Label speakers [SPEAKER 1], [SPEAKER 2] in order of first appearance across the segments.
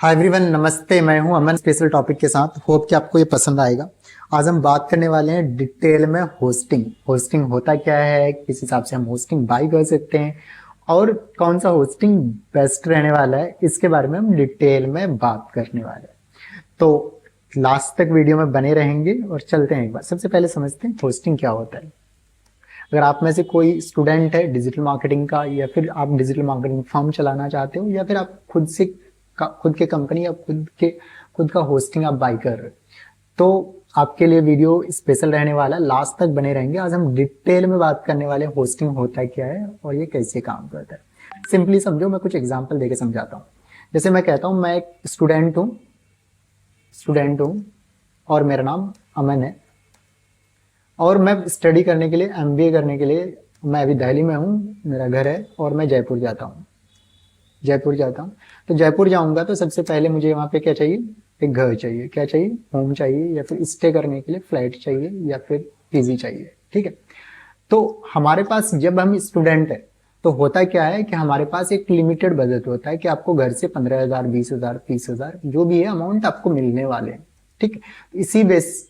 [SPEAKER 1] Hi everyone, नमस्ते। मैं हूं अमन, स्पेशल टॉपिक के साथ। होप कि आपको ये पसंद आएगा। आज हम बात करने वाले हैं डिटेल में होस्टिंग। होस्टिंग होता क्या है, किस हिसाब से हम होस्टिंग बाई कर सकते हैं और कौन सा होस्टिंग बेस्ट रहने वाला है, इसके बारे में हम डिटेल में बात करने वाले हैं। तो लास्ट तक वीडियो में बने रहेंगे और चलते हैं। एक बार सबसे पहले समझते हैं होस्टिंग क्या होता है। अगर आप में से कोई स्टूडेंट है डिजिटल मार्केटिंग का, या फिर आप डिजिटल मार्केटिंग फर्म चलाना चाहते हो, या फिर आप खुद के कंपनी या खुद का होस्टिंग आप बाई कर रहे हो, तो आपके लिए वीडियो स्पेशल रहने वाला है। लास्ट तक बने रहेंगे। आज हम डिटेल में बात करने वाले हैं होस्टिंग होता है क्या है और ये कैसे काम करता है। सिंपली समझो, मैं कुछ एग्जांपल देके समझाता हूँ। जैसे मैं कहता हूँ मैं एक स्टूडेंट हूँ और मेरा नाम अमन है, और मैं स्टडी करने के लिए, एमबीए करने के लिए मैं अभी दिल्ली में हूँ, मेरा घर है, और मैं जयपुर जाता हूँ। तो जयपुर जाऊंगा तो सबसे पहले मुझे वहाँ पे क्या चाहिए, एक घर चाहिए। क्या चाहिए, होम चाहिए, या फिर स्टे करने के लिए फ्लैट चाहिए, या फिर पीजी चाहिए। ठीक है। तो हमारे पास जब हम स्टूडेंट है तो होता क्या है कि हमारे पास एक लिमिटेड बजट होता है कि आपको घर से 15,000, 20,000, 30,000 जो भी है अमाउंट आपको मिलने वाले हैं। ठीक है।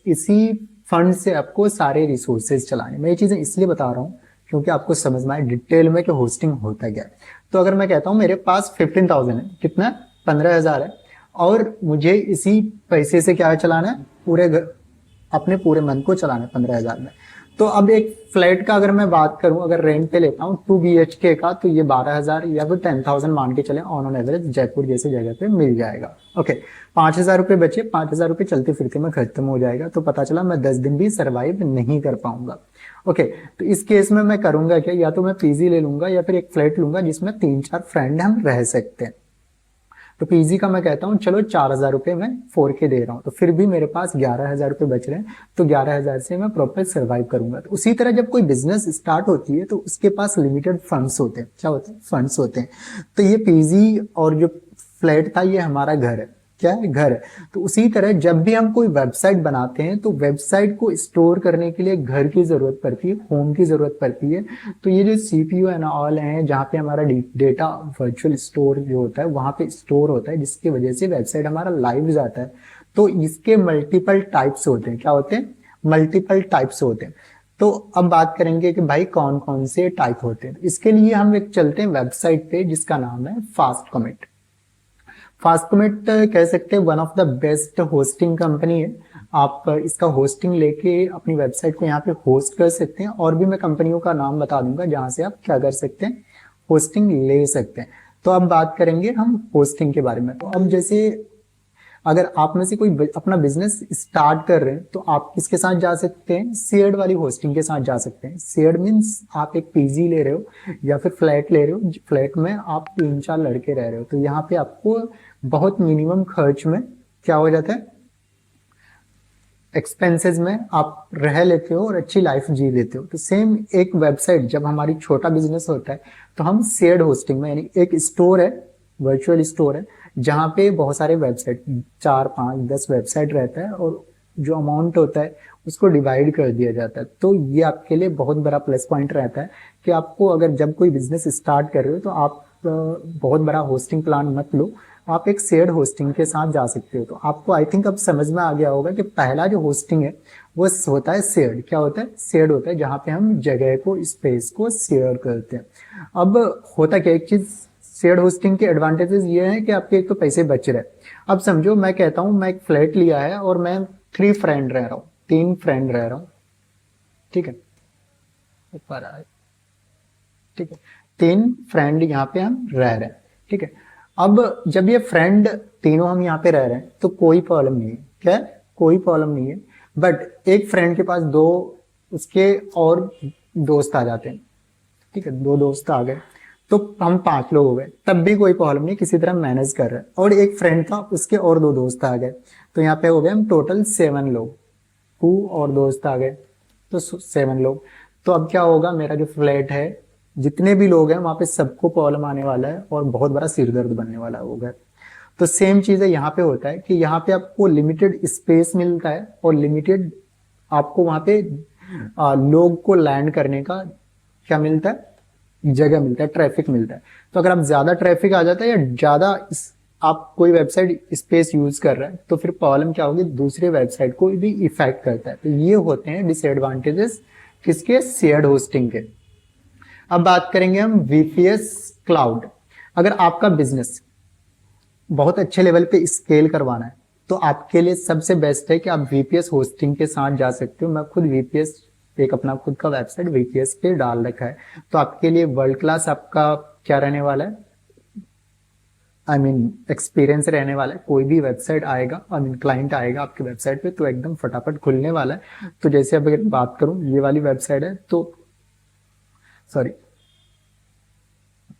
[SPEAKER 1] इसी फंड से आपको सारे रिसोर्सेज चलाने। मैं ये चीजें इसलिए बता रहा हूँ क्योंकि आपको समझ में आए डिटेल में कि होस्टिंग होता क्या है। तो अगर मैं कहता हूँ मेरे पास 15,000 है, कितना, 15,000 है, और मुझे इसी पैसे से क्या चलाना है, अपने पूरे मन को चलाना है 15,000 में। तो अब एक फ्लैट का अगर मैं बात करूं, अगर रेंट पे लेता हूँ 2 BHK का, तो ये 12,000 या फिर 10,000 मान के चले ऑन एवरेज जयपुर जैसे जगह पे मिल जाएगा। ओके। 5,000 रुपये बचे, 5,000 रुपये चलते फिरते में खत्म हो जाएगा। तो पता चला मैं 10 दिन भी सर्वाइव नहीं कर पाऊंगा। ओके। तो इस केस में मैं करूंगा क्या, या तो मैं पीजी ले लूंगा या फिर एक फ्लैट लूंगा जिसमें 3-4 फ्रेंड हम रह सकते हैं। तो पीजी का मैं कहता हूँ चलो 4,000 रुपये मैं 4K दे रहा हूँ, तो फिर भी मेरे पास 11,000 रुपये बच रहे हैं। तो 11,000 से मैं प्रॉपर सर्वाइव करूंगा। तो उसी तरह जब कोई बिजनेस स्टार्ट होती है तो उसके पास लिमिटेड फंड्स होते हैं। क्या होते हैं, फंड्स होते हैं। तो ये पीजी और जो फ्लैट था ये हमारा घर है। क्या है, घर है। तो उसी तरह जब भी हम कोई वेबसाइट बनाते हैं तो वेबसाइट को स्टोर करने के लिए घर की जरूरत पड़ती है, होम की जरूरत पड़ती है। तो ये जो सीपीयू एंड ऑल है, जहाँ पे हमारा डेटा वर्चुअल स्टोर जो होता है वहां पे स्टोर होता है, जिसकी वजह से वेबसाइट हमारा लाइव जाता है। तो इसके मल्टीपल टाइप्स होते हैं। क्या होते हैं, मल्टीपल टाइप्स होते हैं। तो अब बात करेंगे कि भाई कौन कौन से टाइप होते हैं। इसके लिए हम एक चलते हैं वेबसाइट पे जिसका नाम है फास्ट कमिट। फास्टकमिट कह सकते हैं one of the best hosting company है। आप इसका होस्टिंग लेके अपनी वेबसाइट को यहाँ पे होस्ट कर सकते हैं। और भी मैं कंपनियों का नाम बता दूंगा जहां से आप क्या कर सकते हैं, होस्टिंग ले सकते हैं। तो अब बात करेंगे हम होस्टिंग के बारे में। तो अब जैसे अगर आप में से कोई अपना बिजनेस स्टार्ट कर रहे हैं तो आप किसके साथ जा सकते हैं, शेयर्ड वाली होस्टिंग के साथ जा सकते हैं। शेयर्ड मीन्स आप एक पीजी ले रहे हो या फिर फ्लैट ले रहे हो, फ्लैट में आप 3-4 लड़के रह रहे हो, तो यहाँ पे आपको बहुत मिनिमम खर्च में क्या हो जाता है, एक्सपेंसेस में आप रह लेते हो और अच्छी लाइफ जी लेते हो। तो सेम एक वेबसाइट जब हमारी छोटा बिजनेस होता है तो हम शेयर्ड होस्टिंग में, यानी एक स्टोर है, वर्चुअल स्टोर है, जहाँ पे बहुत सारे वेबसाइट, 4-5-10 वेबसाइट रहता है, और जो अमाउंट होता है उसको डिवाइड कर दिया जाता है। तो ये आपके लिए बहुत बड़ा प्लस पॉइंट रहता है कि आपको अगर जब कोई बिजनेस स्टार्ट कर रहे हो तो आप बहुत बड़ा होस्टिंग प्लान मत लो, आप एक शेयर्ड होस्टिंग के साथ जा सकते हो। तो आपको आई थिंक अब समझ में आ गया होगा कि पहला जो होस्टिंग है वो होता है शेयर्ड। क्या होता है, शेयर्ड होता है, जहाँ पे हम जगह को, स्पेस को शेयर करते हैं। अब होता क्या, एक चीज शेयर्ड होस्टिंग के एडवांटेजेस ये हैं कि आपके एक तो पैसे बच रहे हैं। अब समझो मैं कहता हूँ मैं एक फ्लैट लिया है और मैं 3 फ्रेंड रह रहा हूँ, 3 फ्रेंड रह रहा हूँ। ठीक है, एक बार आए। ठीक है, 3 फ्रेंड यहाँ पे हम रह रहे हैं। ठीक है। अब जब ये फ्रेंड तीनों हम यहाँ पे रह रहे हैं तो कोई प्रॉब्लम नहीं है। क्या है, कोई प्रॉब्लम नहीं है। बट एक फ्रेंड के पास 2 उसके और दोस्त आ जाते हैं। ठीक है, 2 दोस्त आ गए तो हम 5 लोग हो गए, तब भी कोई प्रॉब्लम नहीं, किसी तरह मैनेज कर रहे हैं। और एक फ्रेंड था, उसके और 2 दोस्त आ गए, तो यहाँ पे हो गए हम टोटल 7 लोग। 2 और दोस्त आ गए तो 7 लोग। तो अब क्या होगा, मेरा जो फ्लैट है, जितने भी लोग हैं वहां पे सबको प्रॉब्लम आने वाला है और बहुत बड़ा सिरदर्द बनने वाला होगा। तो सेम चीज है यहाँ पे होता है कि यहाँ पे आपको लिमिटेड स्पेस मिलता है और लिमिटेड आपको वहां पे लोग को लैंड करने का क्या मिलता है, जगह मिलता है, ट्रैफिक मिलता है। तो अगर आप ज्यादा ट्रैफिक आ जाता है या ज्यादा आप कोई वेबसाइट स्पेस यूज कर रहा है तो फिर प्रॉब्लम क्या होगी, दूसरे वेबसाइट को भी इफेक्ट करता है। तो ये होते हैं डिसएडवांटेजेस किसके, शेयर्ड होस्टिंग के। अब बात करेंगे हम वीपीएस क्लाउड। अगर आपका बिजनेस बहुत अच्छे लेवल पे स्केल करवाना है तो आपके लिए सबसे बेस्ट है कि आप वीपीएस होस्टिंग के साथ जा सकते हो। मैं खुद वीपीएस एक अपना खुद का वेबसाइट वीपीएस पे डाल रखा है, तो आपके लिए वर्ल्ड क्लास आपका क्या रहने वाला है, एक्सपीरियंस रहने वाला है। कोई भी वेबसाइट आएगा, क्लाइंट आएगा आपके वेबसाइट पे तो एकदम फटाफट खुलने वाला है। तो जैसे अब अगर बात करूं, ये वाली वेबसाइट है तो सॉरी,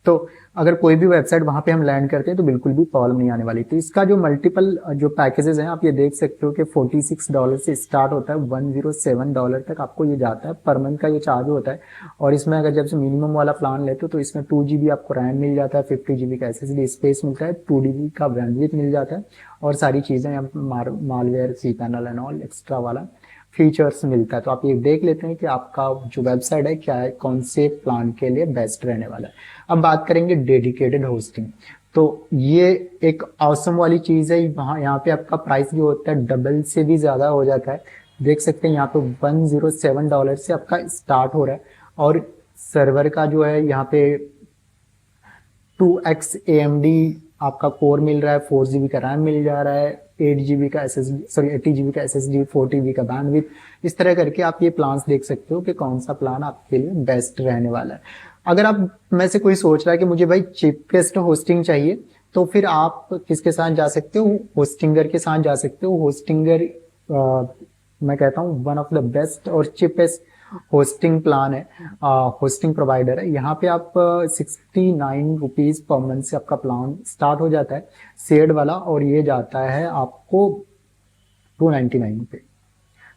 [SPEAKER 1] तो अगर कोई भी वेबसाइट वहां पे हम लैंड करते हैं तो बिल्कुल भी प्रॉब्लम नहीं आने वाली। तो इसका जो मल्टीपल जो पैकेजेस हैं आप ये देख सकते हो कि $46 से स्टार्ट होता है, $107 तक आपको ये जाता है, पर मंथ का ये चार्ज होता है। और इसमें अगर जब से मिनिमम वाला प्लान लेते हो तो इसमें 2 GB आपको रैम मिल जाता है, 50 GB का SSD स्पेस मिलता है, 2 GB का बैंडविड्थ मिल जाता है और सारी चीजें malware, C panel and all extra वाला फीचर्स मिलता है। तो आप ये देख लेते हैं कि आपका जो वेबसाइट है क्या है, कौन से प्लान के लिए बेस्ट रहने वाला है। अब बात करेंगे डेडिकेटेड होस्टिंग। तो ये एक ऑसम वाली चीज है। वहाँ यहाँ पे आपका प्राइस जो होता है डबल से भी ज्यादा हो जाता है। देख सकते हैं यहाँ पे $107 से आपका स्टार्ट हो रहा है और सर्वर का जो है यहाँ पे 2x AMD आपका कोर मिल रहा है, 4 GB का रैम मिल जा रहा है, 8 GB का SSD, सॉरी 80 GB का SSD, 40 GB का बैंडविड्थ। इस तरह करके आप ये प्लान्स देख सकते हो कि कौन सा प्लान आपके लिए बेस्ट रहने वाला है। अगर आप में से कोई सोच रहा है कि मुझे भाई चीपेस्ट होस्टिंग चाहिए, तो फिर आप किसके साथ जा सकते हो, होस्टिंगर के साथ जा सकते हो। होस्टिंगर मैं कहता हूँ वन ऑफ द बेस्ट और चीपेस्ट होस्टिंग प्लान है, होस्टिंग प्रोवाइडर है। यहाँ पे आप ₹69 पर मंथ से आपका प्लान स्टार्ट हो जाता है शेयर्ड वाला, और ये जाता है आपको 299 पे।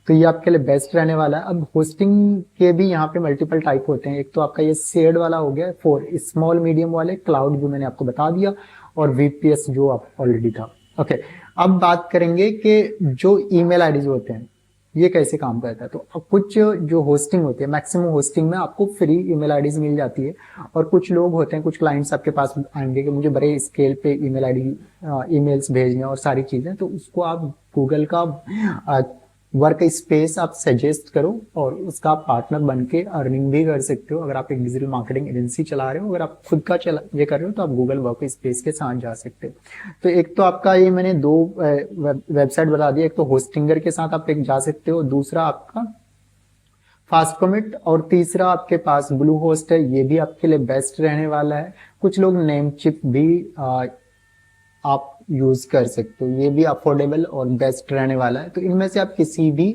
[SPEAKER 1] तो ये आपके लिए बेस्ट रहने वाला है। अब होस्टिंग के भी यहाँ पे मल्टीपल टाइप होते हैं। एक तो आपका ये शेयर्ड वाला हो गया फॉर स्मॉल मीडियम वाले, क्लाउड जो मैंने आपको बता दिया, और वीपीएस जो आप ऑलरेडी था। ओके, अब बात करेंगे कि जो ईमेल आईडीज होते हैं ये कैसे काम करता है। तो कुछ जो होस्टिंग होती है, मैक्सिमम होस्टिंग में आपको फ्री ईमेल आईडीज मिल जाती है, और कुछ लोग होते हैं, कुछ क्लाइंट्स आपके पास आएंगे कि मुझे बड़े स्केल पे ईमेल आईडी ईमेल्स भेजने और सारी चीजें, तो उसको आप गूगल का वर्क स्पेस आप सजेस्ट करो और उसका आप पार्टनर बन के अर्निंग भी कर सकते हो। अगर आप एक डिजिटल मार्केटिंग एजेंसी चला रहे हो, अगर आप खुद का ये कर रहे हो, तो आप गूगल वर्क स्पेस के साथ जा सकते हो। तो एक तो आपका ये मैंने दो वेबसाइट बता दिया, एक तो होस्टिंगर के साथ आप एक जा सकते हो, दूसरा आपका फास्ट कमिट, और तीसरा आपके पास ब्लू होस्ट है, ये भी आपके लिए बेस्ट रहने वाला है। कुछ लोग नेमचिप भी आप यूज कर सकते हो, ये भी अफोर्डेबल और बेस्ट रहने वाला है। तो इनमें से आप किसी भी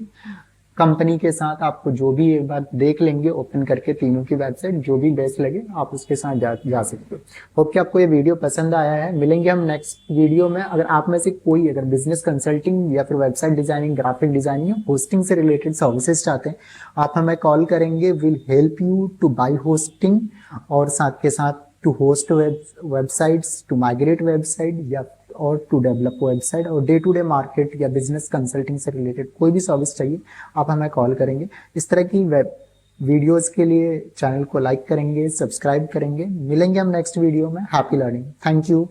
[SPEAKER 1] कंपनी के साथ आपको जो भी एक बार देख लेंगे ओपन करके तीनों की वेबसाइट, जो भी बेस्ट लगे आप उसके साथ जा सकते हो। होप कि आपको ये वीडियो पसंद आया है। मिलेंगे हम नेक्स्ट वीडियो में। अगर आप में से कोई अगर बिजनेस कंसल्टिंग या फिर website designing, graphic designing, hosting से रिलेटेड सर्विसेज चाहते हैं, आप हमें कॉल करेंगे। Will help you to buy hosting, और साथ के साथ to host websites, to migrate website, या और टू डेवलप वेबसाइट, और डे टू डे मार्केट या बिजनेस कंसल्टिंग से रिलेटेड कोई भी सर्विस चाहिए आप हमें कॉल करेंगे। इस तरह की वेब वीडियोस के लिए चैनल को लाइक करेंगे, सब्सक्राइब करेंगे। मिलेंगे हम नेक्स्ट वीडियो में। Happy learning. Thank you.